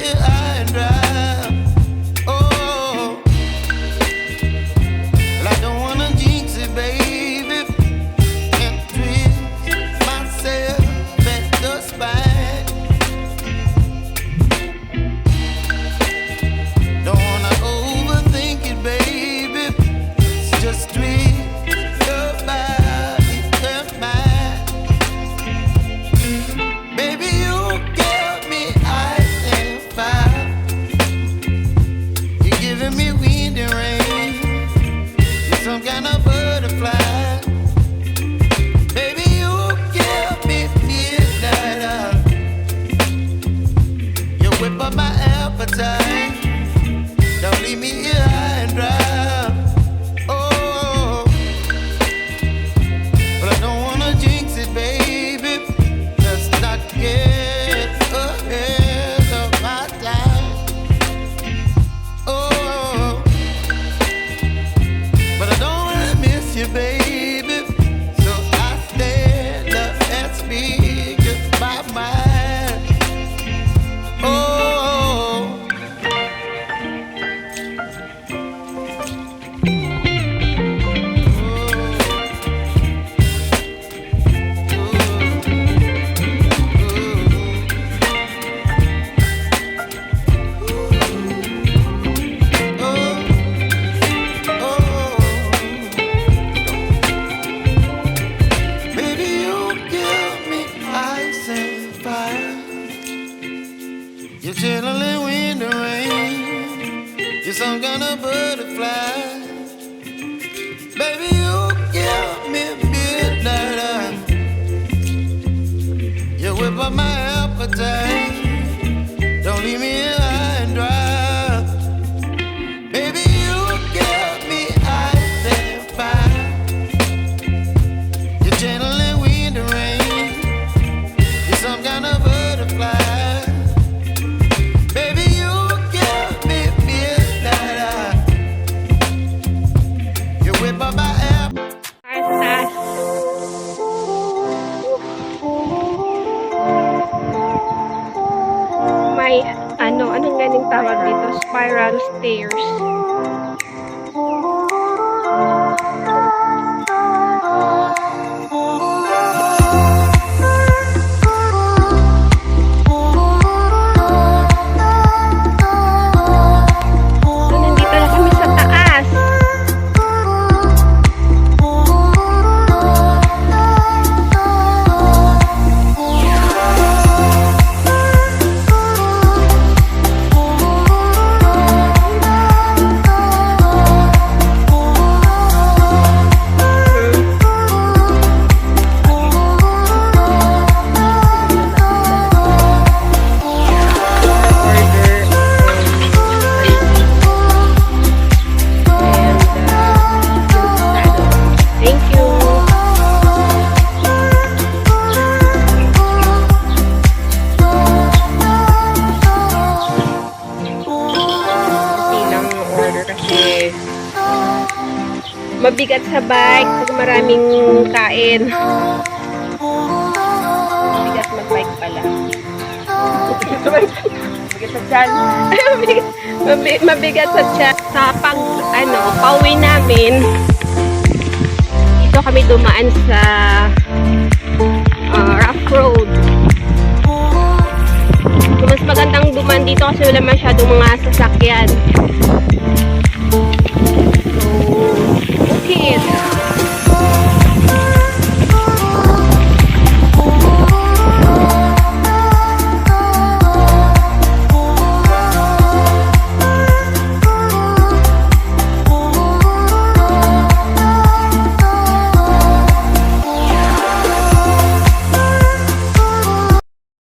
here high and dry. Oh, well, I don't wanna jinx it, baby, and twist myself at the spine. Don't wanna overthink it, baby. It's just twist your body and mine. Baby, you give me ice and fire. You're giving me wind and rain. You're some kind of butterfly. Baby, you give me midnight. You whip up my appetite. Don't leave me here high and dry. Oh, but I don't wanna jinx it, baby. Let's not get ahead of my time. Oh, but I don't wanna miss you, baby. So I stand up and speak just my mind. Oh. Baby, you give me ice and fire. You're channeling wind and rain. You're some kind of butterfly. Baby, you give me midnight. You whip up my appetite. Don't leave me here high and dry. Baby, you give me ice and fire. You're channeling wind and rain. You're some kind of butterfly. Baby, you give me midnight. You whip up my app. May anong ganing tawag dito? Spiral stairs. So, nandito na kami sa taas. Thank you. Silang order kasi mabigat sa bike pag maraming kain. Mabigat mag-bike pala. Mabigat sa tiyan. Mabigat sa tiyan. Sa pag, pauwi namin, dito kami dumaan sa rough road. So, mas magandang dumaan dito kasi wala masyadong mga sasakyan.